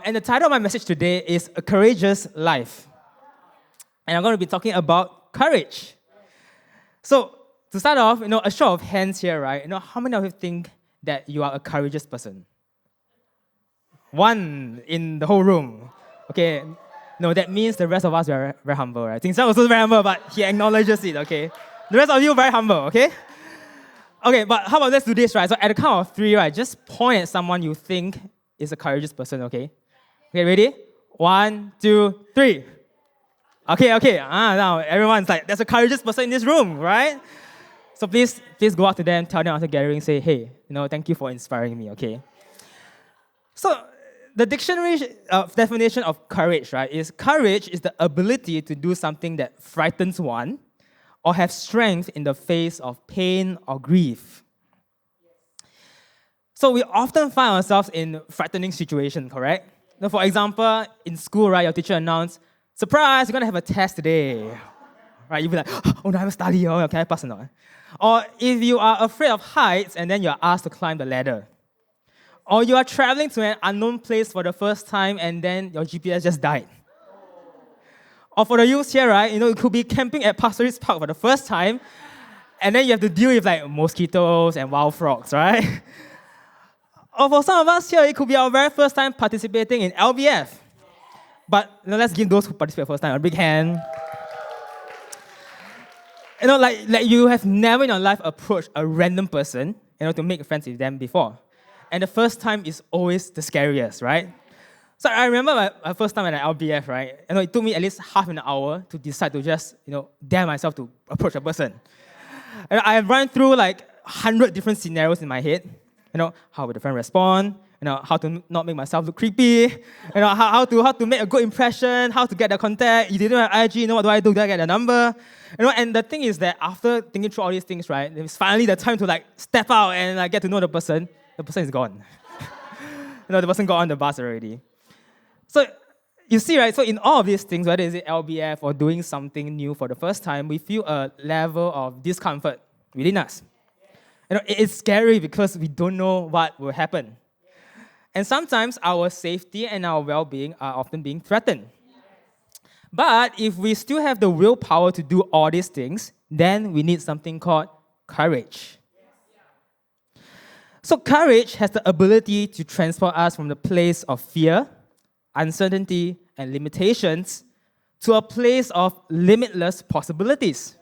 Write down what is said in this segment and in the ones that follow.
And the title of my message today is A Courageous Life. And I'm going to be talking about courage. So, to start off, a show of hands here, right? How many of you think that you are a courageous person? One in the whole room. Okay. No, that means the rest of us are very humble, right? Ting Xiang also very humble, but he acknowledges it, okay? The rest of you very humble, okay? Okay, but how about let's do this, right? So at the count of 3, right, just point at someone you think is a courageous person, okay? Okay, ready? 1, 2, 3. Okay. Now everyone's like, there's a courageous person in this room, right? So please go out to them, tell them after gathering, say, hey, thank you for inspiring me, okay? So the dictionary definition of courage, right, is courage is the ability to do something that frightens one or have strength in the face of pain or grief. So we often find ourselves in frightening situations, correct? Now, for example, in school, right, your teacher announced, surprise, you're going to have a test today. Right, you'll be like, oh no, I haven't studied, can I pass or not? Or if you are afraid of heights and then you're asked to climb the ladder. Or you are traveling to an unknown place for the first time and then your GPS just died. Or for the youth here, right, it could be camping at Pasir Ris Park for the first time and then you have to deal with like mosquitoes and wild frogs, right? Or for some of us here, it could be our very first time participating in LBF. But let's give those who participate first time a big hand. Like you have never in your life approached a random person, to make friends with them before. And the first time is always the scariest, right? So I remember my first time at an LBF, right? It took me at least half an hour to decide to just, dare myself to approach a person. And I run through like 100 different scenarios in my head. How would the friend respond? How to not make myself look creepy? How to make a good impression? How to get the contact? You didn't have IG, what do I do? Do I get the number? And the thing is that after thinking through all these things, right, it's finally the time to like step out and like get to know the person. The person is gone. The person got on the bus already. So you see, right? So in all of these things, whether it's LBF or doing something new for the first time, we feel a level of discomfort within us. It's scary because we don't know what will happen. And sometimes our safety and our well-being are often being threatened. But if we still have the willpower to do all these things, then we need something called courage. So courage has the ability to transport us from the place of fear, uncertainty, and limitations to a place of limitless possibilities.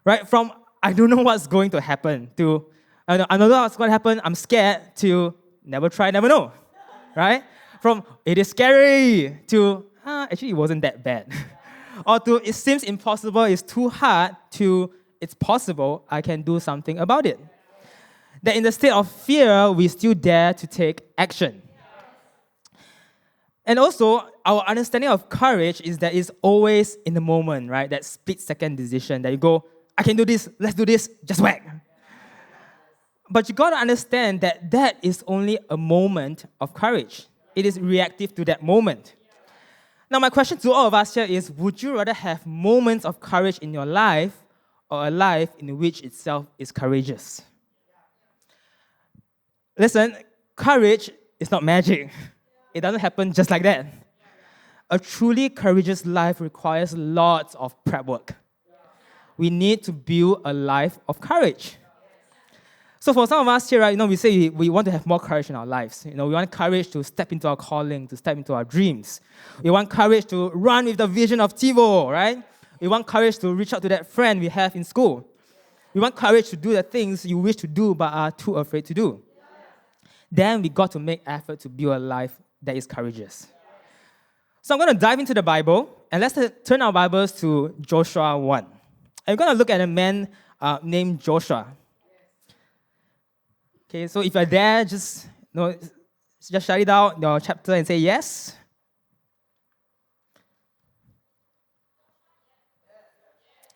Right? From I don't know what's going to happen to I don't know what's going to happen, I'm scared, to never try, never know. Right? From it is scary to actually it wasn't that bad. Or to it seems impossible, it's too hard, to it's possible, I can do something about it. That in the state of fear, we still dare to take action. And also, our understanding of courage is that it's always in the moment, right? That split-second decision that you go, I can do this, let's do this, just whack. But you got to understand that that is only a moment of courage. It is reactive to that moment. Now, my question to all of us here is, would you rather have moments of courage in your life or a life in which itself is courageous? Listen, courage is not magic. It doesn't happen just like that. A truly courageous life requires lots of prep work. We need to build a life of courage. So for some of us here, right, we say we want to have more courage in our lives. We want courage to step into our calling, to step into our dreams. We want courage to run with the vision of TiVo, right? We want courage to reach out to that friend we have in school. We want courage to do the things you wish to do but are too afraid to do. Then we got to make effort to build a life that is courageous. So I'm going to dive into the Bible, and let's turn our Bibles to Joshua 1. I'm going to look at a man named Joshua. Okay, so if you're there, just shout it out, your chapter, and say yes.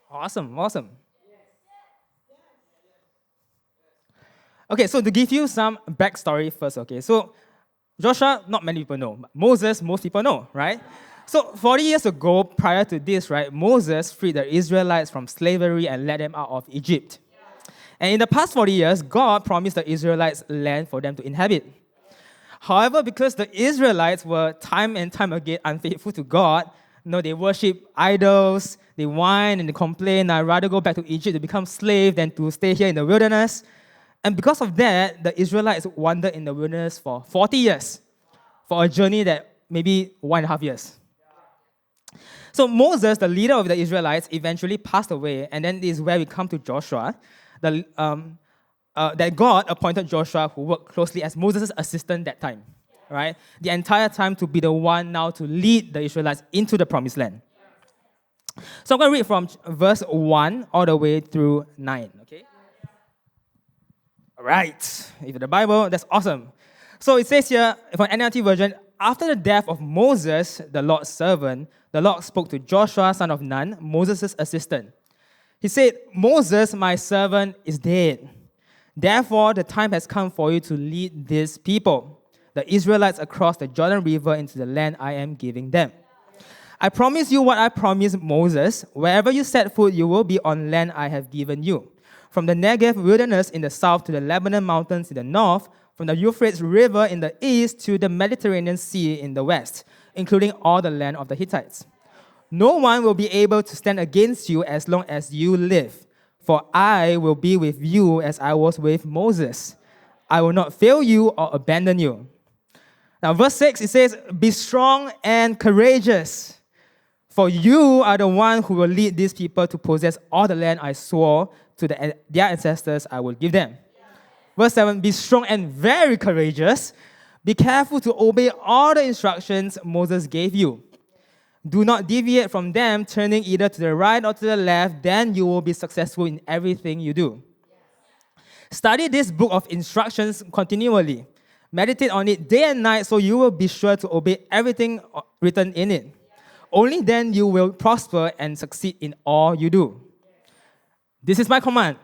Awesome. Okay, so to give you some backstory first, okay, so Joshua, not many people know. Moses, most people know, right? So 40 years ago, prior to this, right, Moses freed the Israelites from slavery and led them out of Egypt. And in the past 40 years, God promised the Israelites land for them to inhabit. However, because the Israelites were time and time again unfaithful to God, they worship idols, they whine and they complain, I'd rather go back to Egypt to become slave than to stay here in the wilderness. And because of that, the Israelites wandered in the wilderness for 40 years, for a journey that maybe 1.5 years. So Moses, the leader of the Israelites, eventually passed away, and then this is where we come to Joshua, that God appointed Joshua, who worked closely as Moses' assistant that time, right? The entire time to be the one now to lead the Israelites into the promised land. So I'm going to read from verse 1 all the way through 9, okay? All right, if you have the Bible, that's awesome. So it says here, from NLT version, after the death of Moses, the Lord's servant, the Lord spoke to Joshua, son of Nun, Moses' assistant. He said, Moses, my servant, is dead. Therefore, the time has come for you to lead these people, the Israelites, across the Jordan River into the land I am giving them. I promise you what I promised Moses. Wherever you set foot, you will be on land I have given you. From the Negev wilderness in the south to the Lebanon mountains in the north, from the Euphrates River in the east to the Mediterranean Sea in the west, including all the land of the Hittites. No one will be able to stand against you as long as you live, for I will be with you as I was with Moses. I will not fail you or abandon you. Now, verse 6, it says, be strong and courageous, for you are the one who will lead these people to possess all the land I swore to their ancestors I will give them. Verse 7, be strong and very courageous. Be careful to obey all the instructions Moses gave you. Do not deviate from them, turning either to the right or to the left, then you will be successful in everything you do. Study this book of instructions continually. Meditate on it day and night so you will be sure to obey everything written in it. Only then you will prosper and succeed in all you do. This is my command.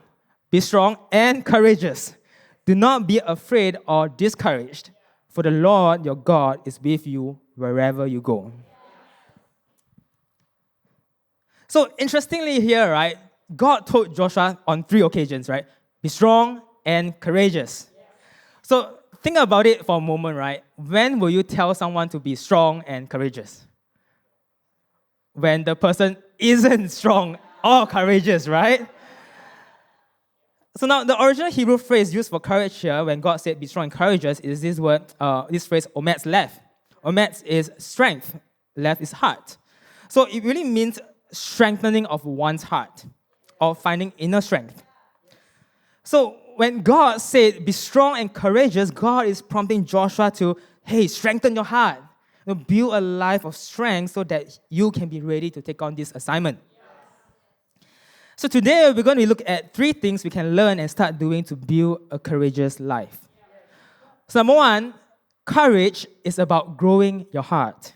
Be strong and courageous. Do not be afraid or discouraged, for the Lord your God is with you wherever you go. So interestingly here, right, God told Joshua on 3 occasions, right, be strong and courageous. So think about it for a moment, right? When will you tell someone to be strong and courageous? When the person isn't strong or courageous, right? So now the original Hebrew phrase used for courage here, when God said be strong and courageous, is this word, this phrase, ometz lev. Ometz is strength, lev is heart. So it really means strengthening of one's heart, or finding inner strength. So when God said, be strong and courageous, God is prompting Joshua to, hey, strengthen your heart. Build a life of strength so that you can be ready to take on this assignment. So today, we're going to look at 3 things we can learn and start doing to build a courageous life. So number 1, courage is about growing your heart.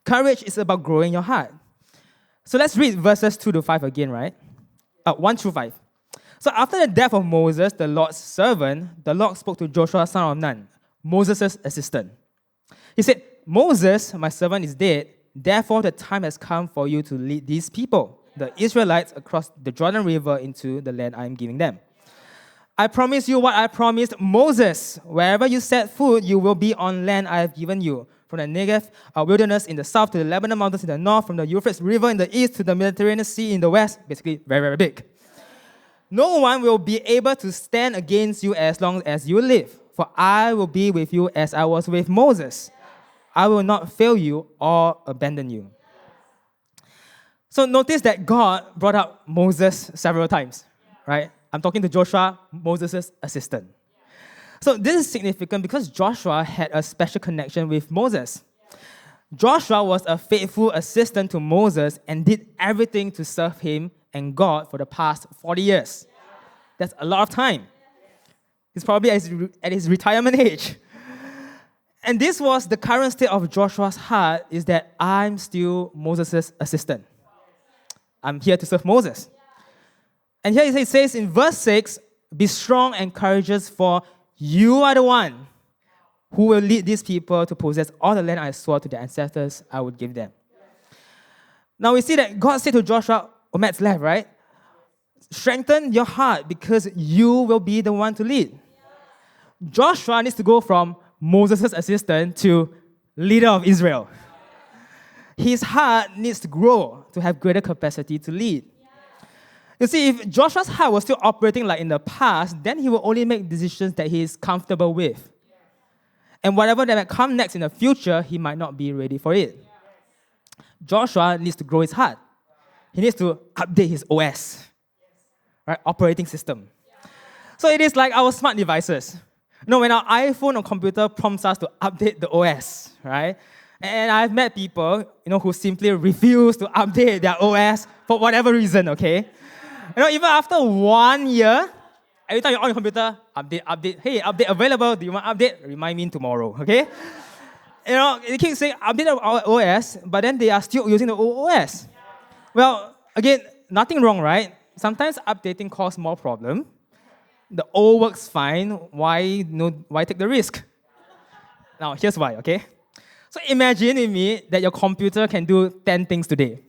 Courage is about growing your heart. So let's read verses 2 to 5 again, right? 1 through 5. So after the death of Moses, the Lord's servant, the Lord spoke to Joshua, son of Nun, Moses' assistant. He said, Moses, my servant, is dead. Therefore, the time has come for you to lead these people, the Israelites, across the Jordan River into the land I am giving them. I promise you what I promised Moses. Wherever you set foot, you will be on land I have given you. From the Negev wilderness in the south to the Lebanon mountains in the north, from the Euphrates River in the east to the Mediterranean Sea in the west, basically very, very big. No one will be able to stand against you as long as you live, for I will be with you as I was with Moses. I will not fail you or abandon you. So notice that God brought up Moses several times, right? I'm talking to Joshua, Moses' assistant. So this is significant because Joshua had a special connection with Moses. Joshua was a faithful assistant to Moses and did everything to serve him and God for the past 40 years. That's a lot of time. He's probably at his retirement age. And this was the current state of Joshua's heart, is that I'm still Moses' assistant. I'm here to serve Moses. And here it says in verse 6, be strong and courageous, for you are the one who will lead these people to possess all the land I swore to their ancestors I would give them. Now we see that God said to Joshua, ometz lev, right? Strengthen your heart because you will be the one to lead. Joshua needs to go from Moses' assistant to leader of Israel. His heart needs to grow to have greater capacity to lead. You see, if Joshua's heart was still operating like in the past, then he will only make decisions that he is comfortable with. And whatever that might come next in the future, he might not be ready for it. Joshua needs to grow his heart. He needs to update his OS, right? Operating system. So it is like our smart devices. When our iPhone or computer prompts us to update the OS, right? And I've met people, who simply refuse to update their OS for whatever reason, okay? Even after 1 year, every time you're on your computer, update. Hey, update available. Do you want update? Remind me tomorrow, okay? They keep saying update our OS, but then they are still using the old OS. Well, again, nothing wrong, right? Sometimes updating causes more problem. The old works fine. Why take the risk? Now, here's why, okay? So imagine with me that your computer can do 10 things today.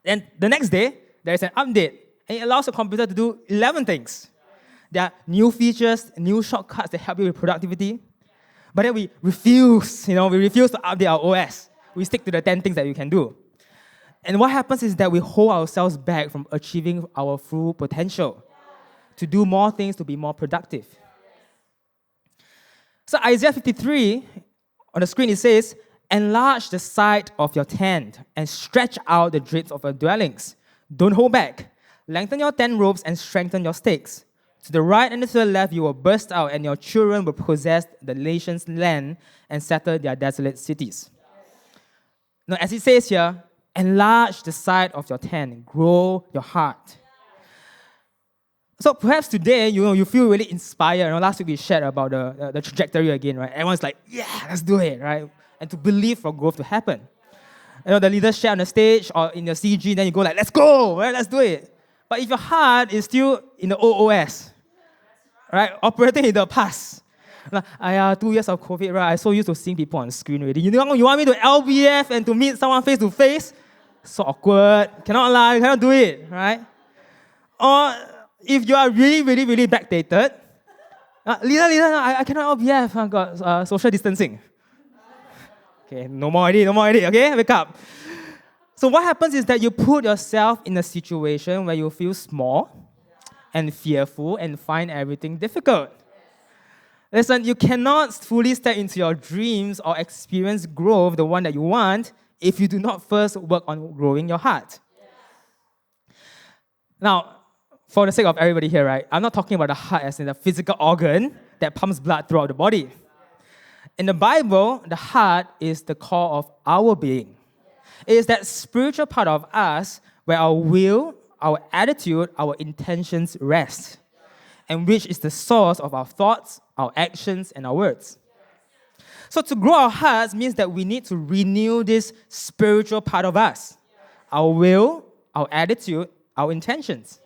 Then the next day, there is an update, and it allows the computer to do 11 things. There are new features, new shortcuts that help you with productivity. But then we refuse to update our OS. We stick to the 10 things that we can do. And what happens is that we hold ourselves back from achieving our full potential, to do more things, to be more productive. So Isaiah 53, on the screen it says, enlarge the side of your tent and stretch out the drapes of your dwellings. Don't hold back. Lengthen your tent ropes and strengthen your stakes. To the right and to the left you will burst out, and your children will possess the nation's land and settle their desolate cities. Now, as it says here, enlarge the side of your tent, grow your heart. So perhaps today, you feel really inspired. Last week we shared about the trajectory again, right? Everyone's like, yeah, let's do it, right? And to believe for growth to happen. The leaders share on the stage or in the CG, then you go like, let's go, right? Let's do it. But if your heart is still in the OOS, right? Operating in the past. 2 years of COVID, right? I'm so used to seeing people on screen already. You want me to LBF and to meet someone face to face? So awkward. Cannot lie, you cannot do it, right? Or if you are really, really, really backdated, leader, I cannot LBF. I got social distancing. Okay, no more already, okay? Wake up. So what happens is that you put yourself in a situation where you feel small and fearful and find everything difficult. Listen, you cannot fully step into your dreams or experience growth, the one that you want, if you do not first work on growing your heart. Now, for the sake of everybody here, right, I'm not talking about the heart as in the physical organ that pumps blood throughout the body. In the Bible, the heart is the core of our being. It is that spiritual part of us where our will, our attitude, our intentions rest, and which is the source of our thoughts, our actions, and our words. So to grow our hearts means that we need to renew this spiritual part of us, our will, our attitude, our intentions.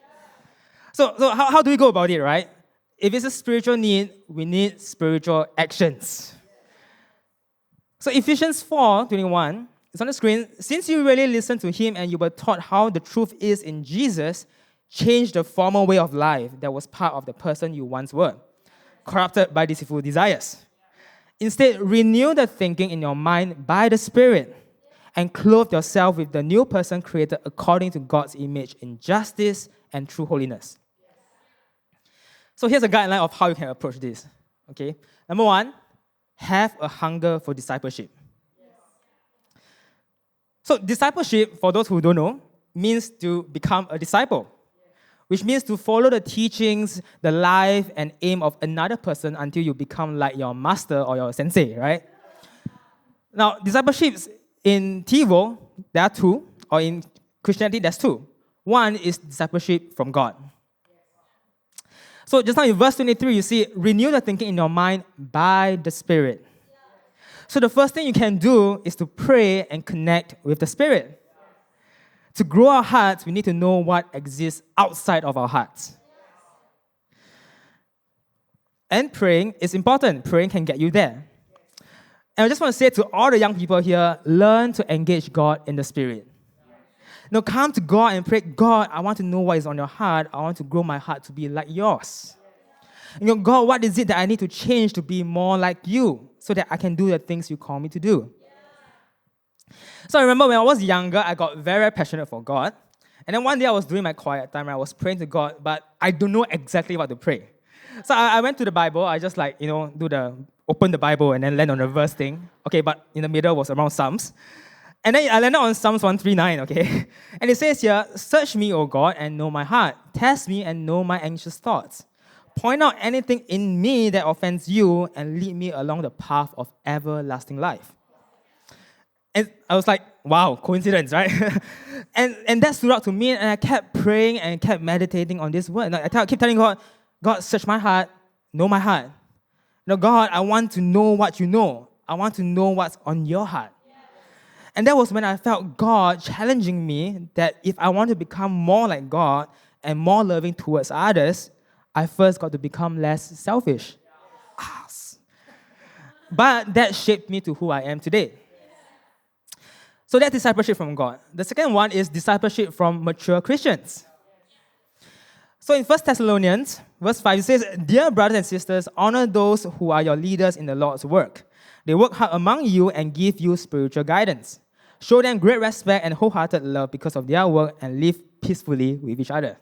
So how do we go about it, right? If it's a spiritual need, we need spiritual actions. So Ephesians 4:21, it's on the screen. Since you really listened to him and you were taught how the truth is in Jesus, change the former way of life that was part of the person you once were, corrupted by deceitful desires. Instead, renew the thinking in your mind by the Spirit and clothe yourself with the new person created according to God's image in justice and true holiness. So here's a guideline of how you can approach this. Okay, number 1, have a hunger for discipleship. So discipleship, for those who don't know, means to become a disciple, which means to follow the teachings, the life, and aim of another person until you become like your master or your sensei, right? Now, discipleships in TiVo, there are 2, or in Christianity, there's 2. One is discipleship from God. So just now in verse 23, you see, renew the thinking in your mind by the Spirit. So the first thing you can do is to pray and connect with the Spirit. To grow our hearts, we need to know what exists outside of our hearts. And praying is important. Praying can get you there. And I just want to say to all the young people here, learn to engage God in the Spirit. Now come to God and pray, God, I want to know what is on your heart. I want to grow my heart to be like yours. God, what is it that I need to change to be more like you so that I can do the things you call me to do? So I remember when I was younger, I got very, very passionate for God. And then one day I was doing my quiet time, I was praying to God, but I don't know exactly what to pray. So I went to the Bible, I just open the Bible and then land on the verse thing. Okay, but in the middle was around Psalms. And then I landed on Psalms 139, okay? And it says here, search me, O God, and know my heart. Test me and know my anxious thoughts. Point out anything in me that offends you and lead me along the path of everlasting life. And I was like, wow, coincidence, right? and that stood out to me, and I kept praying and kept meditating on this word. And I keep telling God, God, search my heart, know my heart. God, I want to know what you know. I want to know what's on your heart. And that was when I felt God challenging me that if I want to become more like God and more loving towards others, I first got to become less selfish. But that shaped me to who I am today. So that's discipleship from God. The second one is discipleship from mature Christians. So in 1 Thessalonians, verse 5, it says, Dear brothers and sisters, honor those who are your leaders in the Lord's work. They work hard among you and give you spiritual guidance. Show them great respect and wholehearted love because of their work and live peacefully with each other.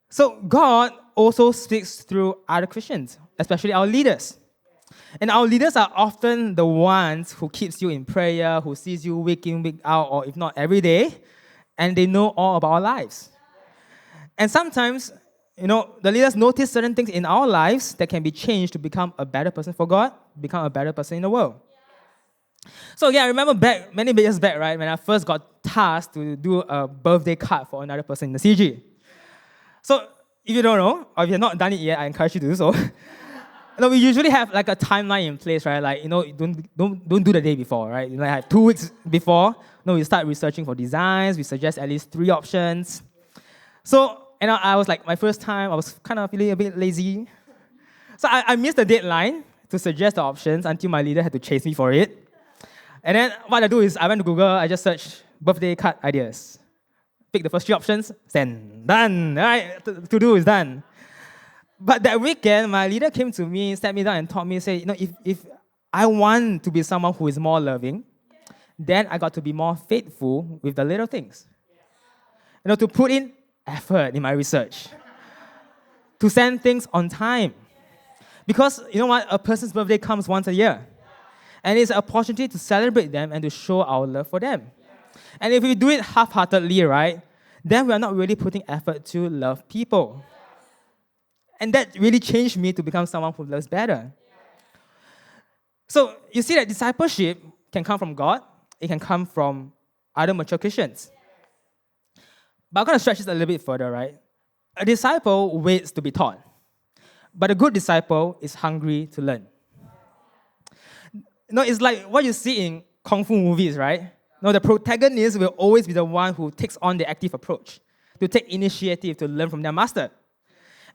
So God also speaks through other Christians, especially our leaders. And our leaders are often the ones who keeps you in prayer, who sees you week in, week out, or if not every day, and they know all about our lives. And sometimes, the leaders notice certain things in our lives that can be changed to become a better person for God, become a better person in the world. So I remember many years back, right, when I first got tasked to do a birthday card for another person in the CG. So if you don't know, or if you've not done it yet, I encourage you to do so. We usually have like a timeline in place, right? Like, don't do the day before, right? Like 2 weeks before, we start researching for designs. We suggest at least 3 options. So, I was like, my first time, I was kind of feeling a bit lazy. So I missed the deadline to suggest the options until my leader had to chase me for it. And then what I do is I went to Google, I just searched birthday card ideas. Pick the first 3 options, send, done, right? To do is done. But that weekend, my leader came to me, sat me down and taught me, say, if I want to be someone who is more loving, then I got to be more faithful with the little things. To put in effort in my research. To send things on time. Because, a person's birthday comes once a year. And it's an opportunity to celebrate them and to show our love for them. And if we do it half-heartedly, right, then we are not really putting effort to love people. And that really changed me to become someone who loves better. So you see that discipleship can come from God. It can come from other mature Christians. But I'm going to stretch this a little bit further, right? A disciple waits to be taught. But a good disciple is hungry to learn. It's like what you see in Kung Fu movies, right? The protagonist will always be the one who takes on the active approach, to take initiative to learn from their master.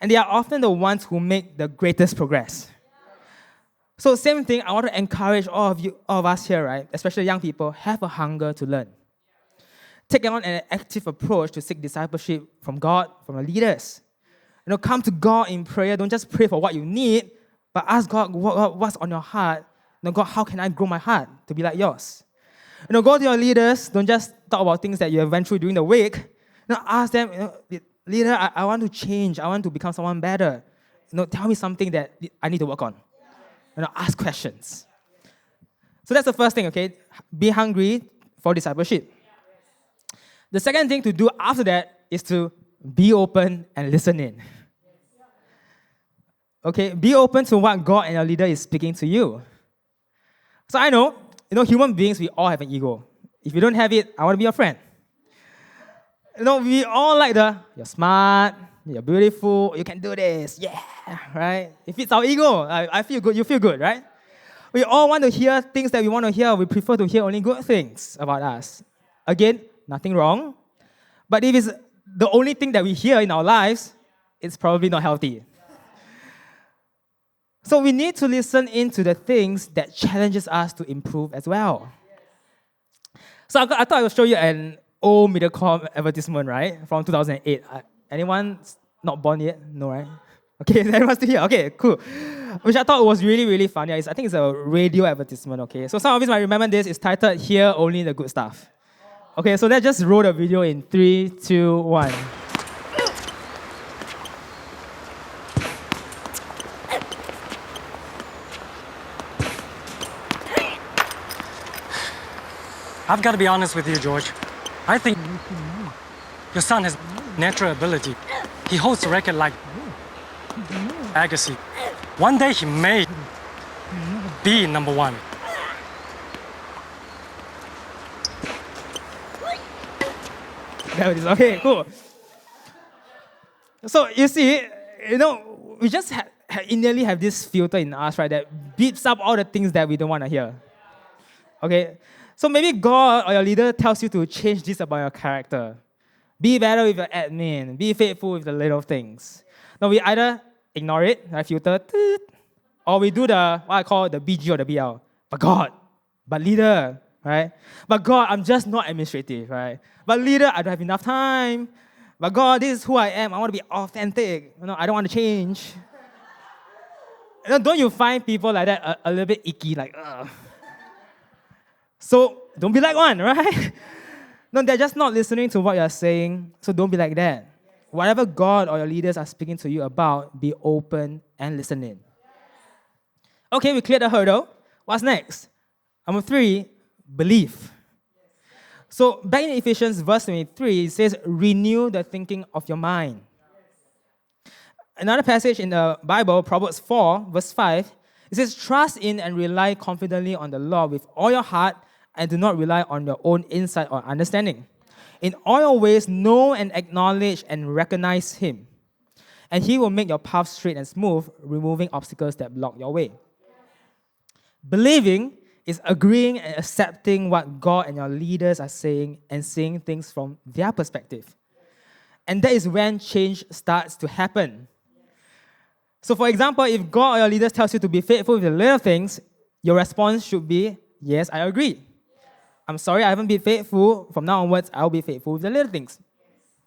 And they are often the ones who make the greatest progress. So same thing, I want to encourage all of us here, right? Especially young people, have a hunger to learn. Take on an active approach to seek discipleship from God, from our leaders. Come to God in prayer. Don't just pray for what you need, but ask God what's on your heart. God, how can I grow my heart to be like yours? Go to your leaders. Don't just talk about things that you have went through during the week. Ask them, leader, I want to change. I want to become someone better. Tell me something that I need to work on. Ask questions. So that's the first thing, okay? Be hungry for discipleship. The second thing to do after that is to be open and listen in. Okay, be open to what God and your leader is speaking to you. So I know, human beings, we all have an ego. If you don't have it, I want to be your friend. We all like you're smart, you're beautiful, you can do this, yeah, right? If it's our ego, I feel good, you feel good, right? We all want to hear things that we want to hear. We prefer to hear only good things about us. Again, nothing wrong. But if it's the only thing that we hear in our lives, it's probably not healthy. So we need to listen into the things that challenges us to improve as well. So I thought I would show you an old Mediacorp advertisement, right? From 2008. Anyone not born yet? No, right? Okay, everyone still here. Okay, cool. Which I thought was really, really funny. I think it's a radio advertisement, okay? So some of you might remember this. It's titled, Here Only the Good Stuff. Okay, so let's just roll the video in 3, 2, 1. I've got to be honest with you, George. I think your son has natural ability. He holds the record like Agassi. One day he may be number one. There it is. Okay, cool. So you see, we just innately have this filter in us, right, that beeps up all the things that we don't want to hear. Okay, so maybe God or your leader tells you to change this about your character. Be better with your admin. Be faithful with the little things. Now we either ignore it, right, filter, or we do the what I call the BG or the BL. But God, but leader, right? But God, I'm just not administrative, right? But leader, I don't have enough time. But God, this is who I am. I want to be authentic. I don't want to change. Don't you find people like that a little bit icky, like, ugh? So don't be like one, right? No, they're just not listening to what you're saying, so don't be like that. Whatever God or your leaders are speaking to you about, be open and listen in. Okay, we cleared the hurdle. What's next? Number 3, belief. So back in Ephesians verse 23, it says, renew the thinking of your mind. Another passage in the Bible, Proverbs 4, verse 5, it says, trust in and rely confidently on the Lord with all your heart and do not rely on your own insight or understanding. In all your ways, know and acknowledge and recognize Him. And He will make your path straight and smooth, removing obstacles that block your way. Believing is agreeing and accepting what God and your leaders are saying and seeing things from their perspective. And that is when change starts to happen. So for example, if God or your leaders tells you to be faithful with the little things, your response should be, yes, I agree. I'm sorry I haven't been faithful. From now onwards, I'll be faithful with the little things.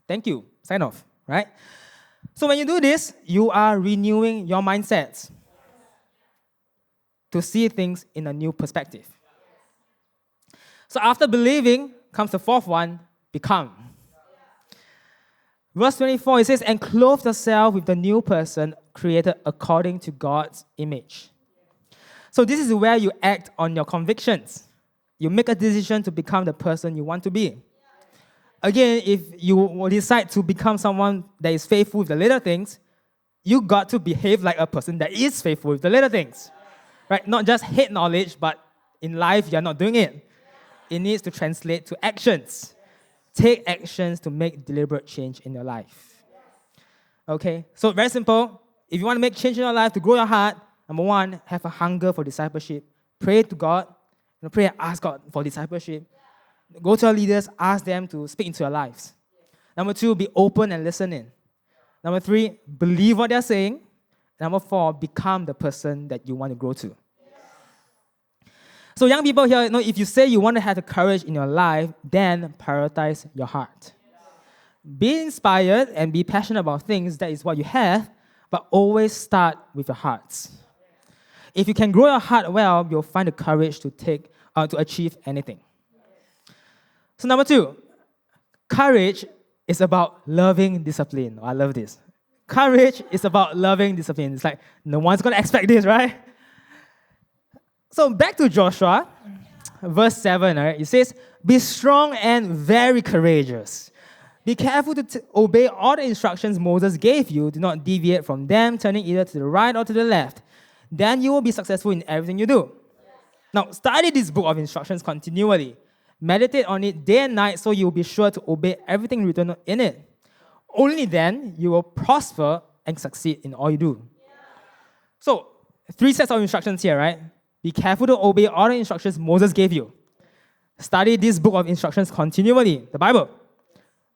Thank you. Sign off, right? So when you do this, you are renewing your mindset to see things in a new perspective. So after believing comes the 4th one, become. Verse 24, it says, and clothe yourself with the new person created according to God's image. So this is where you act on your convictions. You make a decision to become the person you want to be. Again, if you decide to become someone that is faithful with the little things, you got to behave like a person that is faithful with the little things. Right? Not just head knowledge, but in life, you're not doing it. It needs to translate to actions. Take actions to make deliberate change in your life. Okay? So very simple. If you want to make change in your life, to grow your heart, number 1, have a hunger for discipleship. Pray to God. Pray and ask God for discipleship. Go to your leaders, ask them to speak into your lives. Number 2, be open and listen in. Number 3, believe what they're saying. Number 4, become the person that you want to grow to. So young people here, if you say you want to have the courage in your life, then prioritize your heart. Be inspired and be passionate about things, that is what you have, but always start with your hearts. If you can grow your heart well, you'll find the courage to achieve anything. So number 2, courage is about loving discipline. Oh, I love this. Courage is about loving discipline. It's like, no one's going to expect this, right? So back to Joshua, verse 7, right? It says, be strong and very courageous. Be careful to obey all the instructions Moses gave you. Do not deviate from them, turning either to the right or to the left. Then you will be successful in everything you do. Now, study this book of instructions continually. Meditate on it day and night so you will be sure to obey everything written in it. Only then you will prosper and succeed in all you do. So, 3 sets of instructions here, right? Be careful to obey all the instructions Moses gave you. Study this book of instructions continually, the Bible.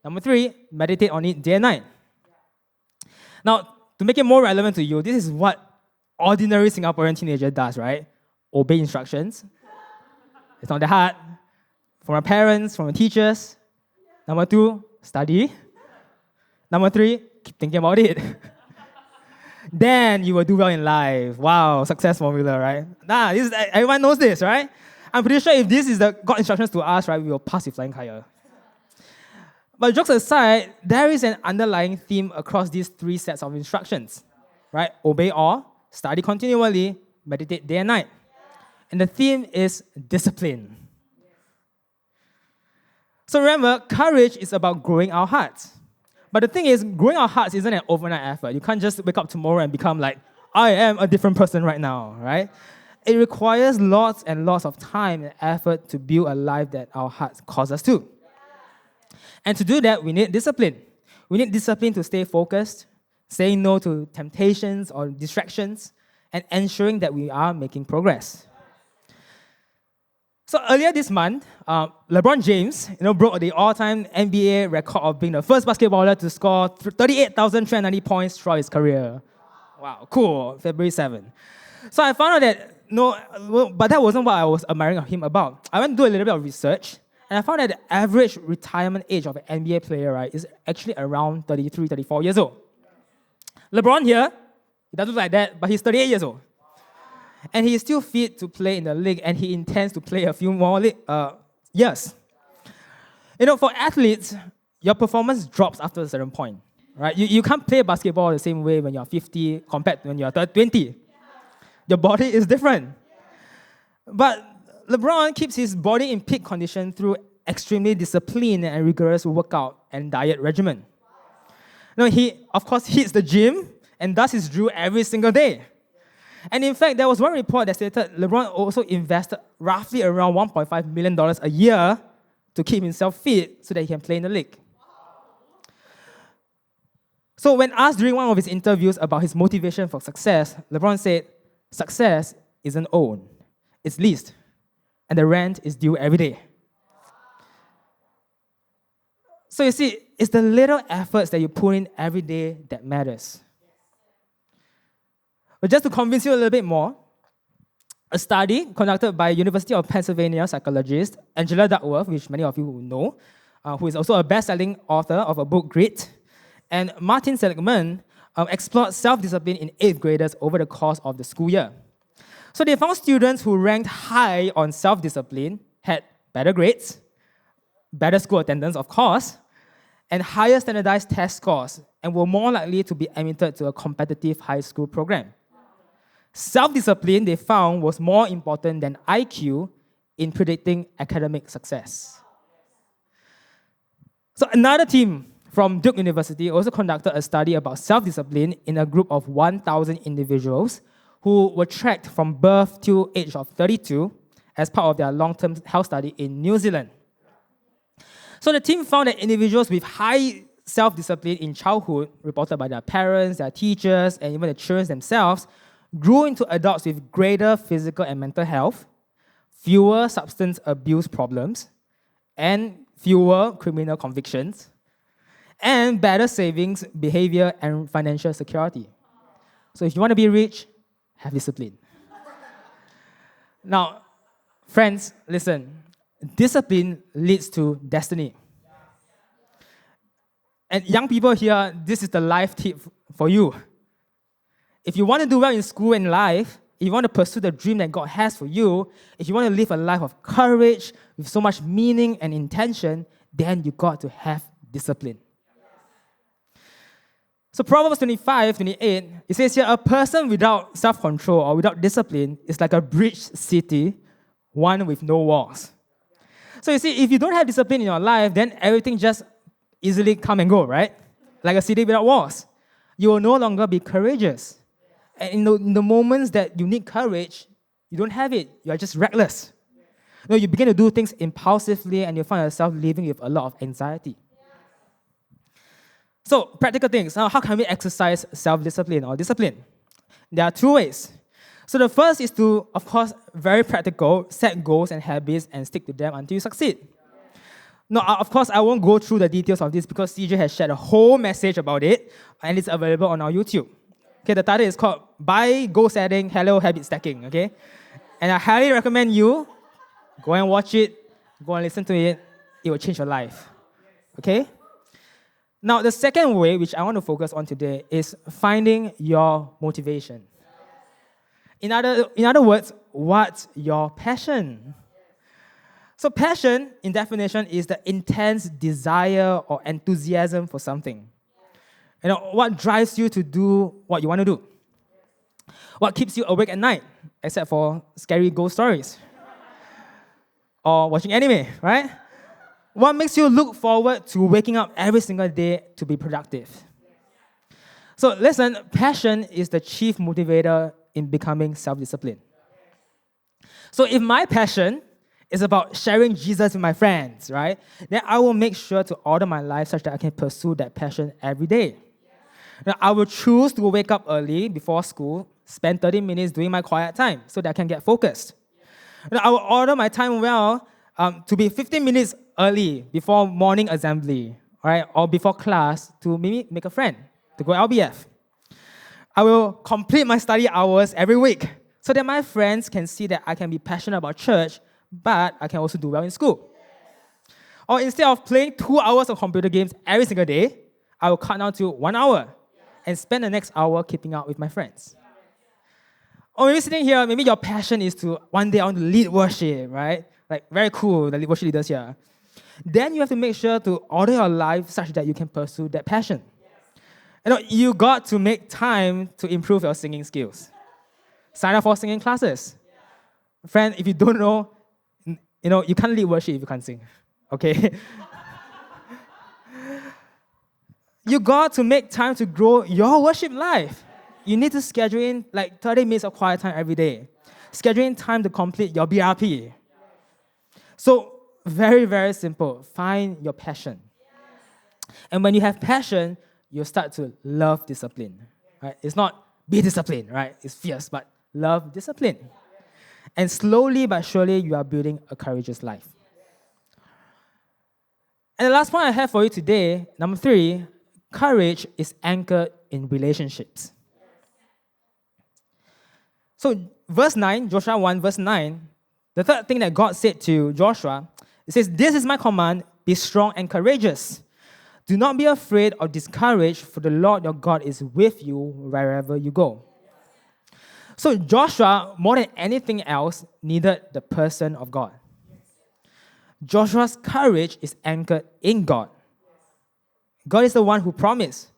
Number 3, meditate on it day and night. Now, to make it more relevant to you, this is what ordinary Singaporean teenager does, right? Obey instructions. It's not that hard. From our parents, from our teachers. Number 2, study. Number 3, keep thinking about it. then you will do well in life. Wow, success formula, right? Everyone knows this, right? I'm pretty sure if this is the God instructions to us, right, we will pass with flying color. But jokes aside, there is an underlying theme across these three sets of instructions, right? Obey all, study continually, meditate day and night. And the theme is discipline. So remember, courage is about growing our hearts. But the thing is, growing our hearts isn't an overnight effort. You can't just wake up tomorrow and become like, I am a different person right now, right? It requires lots and lots of time and effort to build a life that our hearts cause us to. And to do that, we need discipline. We need discipline to stay focused, saying no to temptations or distractions, and ensuring that we are making progress. So earlier this month, LeBron James, broke the all-time NBA record of being the first basketballer to score 38,390 points throughout his career. Wow, cool, February 7th. So I found out that, but that wasn't what I was admiring him about. I went to do a little bit of research, and I found that the average retirement age of an NBA player, right, is actually around 33, 34 years old. LeBron here, he doesn't look like that, but he's 38 years old. And he is still fit to play in the league, and he intends to play a few more years. For athletes, your performance drops after a certain point, right? You can't play basketball the same way when you're 50 compared to when you're 20. Your body is different. But LeBron keeps his body in peak condition through extremely disciplined and rigorous workout and diet regimen. He, of course, hits the gym and does his drill every single day. And in fact, there was one report that stated LeBron also invested roughly around $1.5 million a year to keep himself fit so that he can play in the league. So when asked during one of his interviews about his motivation for success, LeBron said, "Success isn't owned, it's leased, and the rent is due every day." So you see, it's the little efforts that you put in every day that matters. But just to convince you a little bit more, a study conducted by University of Pennsylvania psychologist Angela Duckworth, which many of you will know, who is also a best-selling author of a book, Grit, and Martin Seligman explored self-discipline in 8th graders over the course of the school year. So they found students who ranked high on self-discipline had better grades, better school attendance, of course, and higher standardized test scores, and were more likely to be admitted to a competitive high school program. Self-discipline, they found, was more important than IQ in predicting academic success. So another team from Duke University also conducted a study about self-discipline in a group of 1,000 individuals who were tracked from birth to age of 32 as part of their long-term health study in New Zealand. So the team found that individuals with high self-discipline in childhood, reported by their parents, their teachers, and even the children themselves, grew into adults with greater physical and mental health, fewer substance abuse problems, and fewer criminal convictions, and better savings, behavior, and financial security. So if you want to be rich, have discipline. Now, friends, listen. Discipline leads to destiny. And young people here, this is the life tip for you. If you want to do well in school and life, if you want to pursue the dream that God has for you, if you want to live a life of courage with so much meaning and intention, then you got to have discipline. So Proverbs 25:28, it says here, a person without self-control or without discipline is like a breached city, one with no walls. So you see, if you don't have discipline in your life, then everything just easily come and go, right? Like a city without walls. You will no longer be courageous. And in the moments that you need courage, you don't have it. You are just reckless. You begin to do things impulsively and you find yourself living with a lot of anxiety. So, practical things. Now, how can we exercise self-discipline or discipline? There are two ways. So the first is to, of course, very practical, set goals and habits and stick to them until you succeed. Now, of course, I won't go through the details of this because CJ has shared a whole message about it and it's available on our YouTube. Okay, the title is called By Goal Setting, Hello Habit Stacking, okay? And I highly recommend you go and watch it, go and listen to it. It will change your life, okay? Now, the second way, which I want to focus on today, is finding your motivation. In other words, what's your passion? So passion, in definition, is the intense desire or enthusiasm for something. What drives you to do what you want to do? What keeps you awake at night, except for scary ghost stories? Or watching anime, right? What makes you look forward to waking up every single day to be productive? So listen, passion is the chief motivator in becoming self-disciplined. So if my passion is about sharing Jesus with my friends, right, then I will make sure to order my life such that I can pursue that passion every day. Now, I will choose to wake up early before school, spend 30 minutes doing my quiet time so that I can get focused. Now, I will order my time well to be 15 minutes early before morning assembly, right, or before class to maybe make a friend, to go LBF. I will complete my study hours every week so that my friends can see that I can be passionate about church, but I can also do well in school. Or instead of playing 2 hours of computer games every single day, I will cut down to 1 hour and spend the next hour keeping up with my friends. Or maybe sitting here, maybe your passion is to one day I want to lead worship, right? Like, very cool, the worship leaders here. Then you have to make sure to order your life such that you can pursue that passion. You got to make time to improve your singing skills. Sign up for singing classes. Friend, if you don't know, you can't lead worship if you can't sing, okay? You got to make time to grow your worship life. You need to schedule in like 30 minutes of quiet time every day. Schedule in time to complete your BRP. So, very, very simple. Find your passion. And when you have passion, you'll start to love discipline. Right? It's not be disciplined, right? It's fierce, but love discipline. And slowly but surely, you are building a courageous life. And the last point I have for you today, number 3, courage is anchored in relationships. So verse 9, Joshua 1, verse 9, the third thing that God said to Joshua, it says, "This is my command, be strong and courageous. Do not be afraid or discouraged, for the Lord your God is with you wherever you go." So Joshua, more than anything else, needed the person of God. Joshua's courage is anchored in God. God is the one who promised.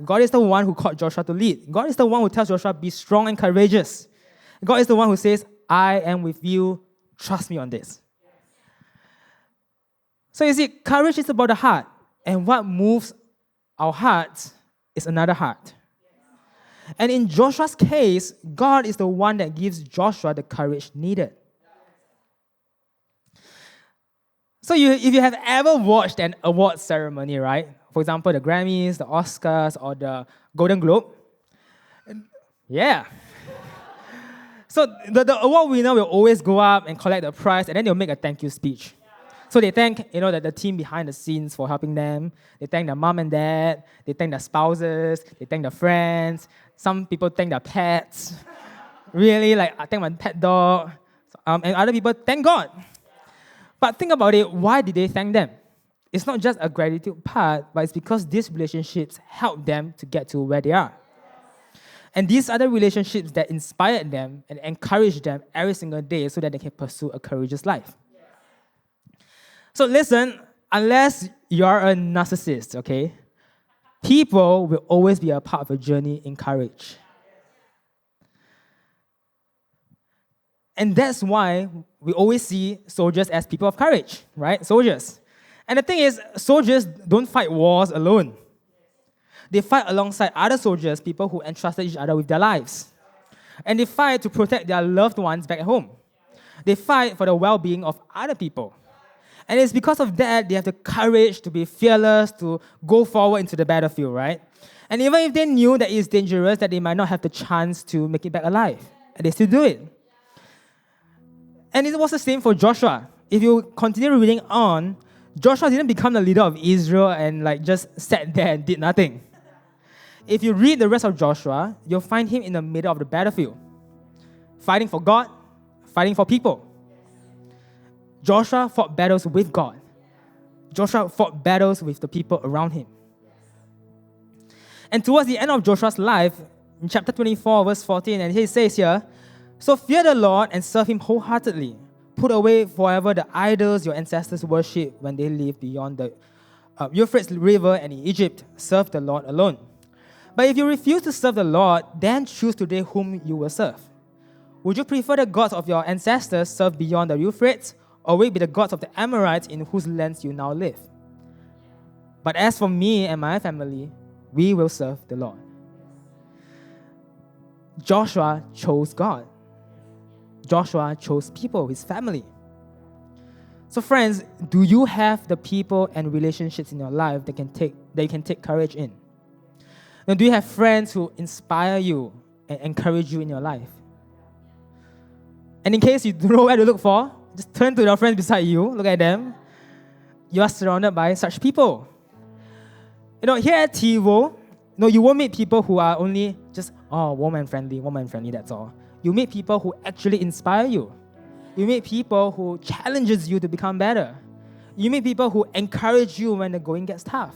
God is the one who called Joshua to lead. God is the one who tells Joshua, be strong and courageous. God is the one who says, I am with you, trust me on this. So you see, courage is about the heart. And what moves our hearts is another heart. And in Joshua's case, God is the one that gives Joshua the courage needed. So if you have ever watched an award ceremony, right? For example, the Grammys, the Oscars, or the Golden Globe. Yeah. So the award winner will always go up and collect the prize, and then they'll make a thank you speech. So they thank, the team behind the scenes for helping them. They thank their mom and dad. They thank their spouses. They thank their friends. Some people thank their pets. Really, like I thank my pet dog. And other people thank God. But think about it, why did they thank them? It's not just a gratitude part, but it's because these relationships help them to get to where they are. And these are the relationships that inspired them and encouraged them every single day so that they can pursue a courageous life. So listen, unless you're a narcissist, okay, people will always be a part of a journey in courage. And that's why we always see soldiers as people of courage, right? Soldiers. And the thing is, soldiers don't fight wars alone. They fight alongside other soldiers, people who entrusted each other with their lives. And they fight to protect their loved ones back at home. They fight for the well-being of other people. And it's because of that, they have the courage to be fearless, to go forward into the battlefield, right? And even if they knew that it's dangerous, that they might not have the chance to make it back alive, and they still do it. And it was the same for Joshua. If you continue reading on, Joshua didn't become the leader of Israel and just sat there and did nothing. If you read the rest of Joshua, you'll find him in the middle of the battlefield, fighting for God, fighting for people. Joshua fought battles with God. Joshua fought battles with the people around him. And towards the end of Joshua's life, in chapter 24, verse 14, and he says here, "So fear the Lord and serve him wholeheartedly. Put away forever the idols your ancestors worshipped when they lived beyond the Euphrates River and in Egypt. Serve the Lord alone. But if you refuse to serve the Lord, then choose today whom you will serve. Would you prefer the gods of your ancestors served beyond the Euphrates, or will it be the gods of the Amorites in whose lands you now live? But as for me and my family, we will serve the Lord." Joshua chose God. Joshua chose people, his family. So friends, do you have the people and relationships in your life that you can take courage in? Now, do you have friends who inspire you and encourage you in your life? And in case you don't know where to look for, just turn to your friends beside you, look at them. You are surrounded by such people. Here at TiVo, you won't meet people who are only just, warm and friendly, that's all. You meet people who actually inspire you. You meet people who challenges you to become better. You meet people who encourage you when the going gets tough.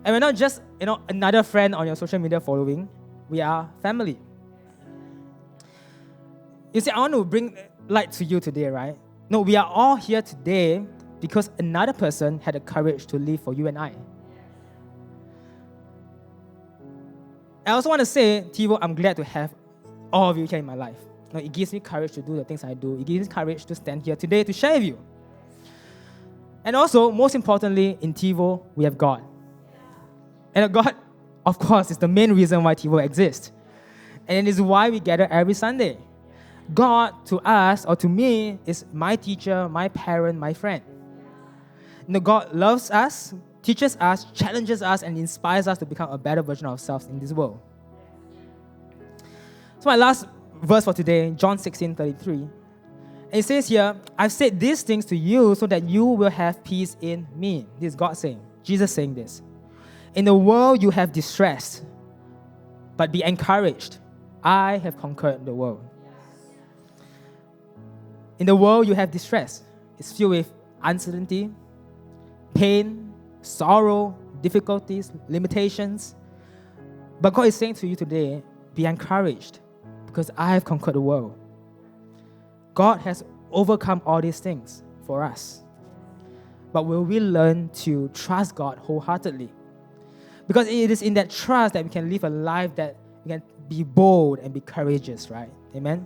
And we're not just, another friend on your social media following. We are family. You see, I want to bring light to you today, right? No, we are all here today because another person had the courage to live for you and I. I also want to say, TiVo, I'm glad to have all of you here in my life. It gives me courage to do the things I do. It gives me courage to stand here today to share with you. And also, most importantly, in TiVo, we have God. And God, of course, is the main reason why TiVo exists. And it is why we gather every Sunday. God, to us, or to me, is my teacher, my parent, my friend. God loves us, teaches us, challenges us, and inspires us to become a better version of ourselves in this world. So my last verse for today, John 16:33. It says here, "I've said these things to you so that you will have peace in me." This is God saying, Jesus saying this. "In the world you have distress, but be encouraged. I have conquered the world." In the world you have distress. It's filled with uncertainty, pain, sorrow, difficulties, limitations. But God is saying to you today, be encouraged, because I have conquered the world. God has overcome all these things for us. But will we learn to trust God wholeheartedly? Because it is in that trust that we can live a life that we can be bold and be courageous, right? Amen?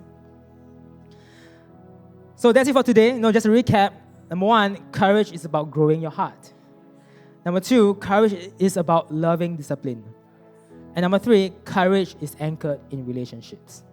So that's it for today. Just to recap. Number one, courage is about growing your heart. Number two, courage is about loving discipline. And number three, courage is anchored in relationships.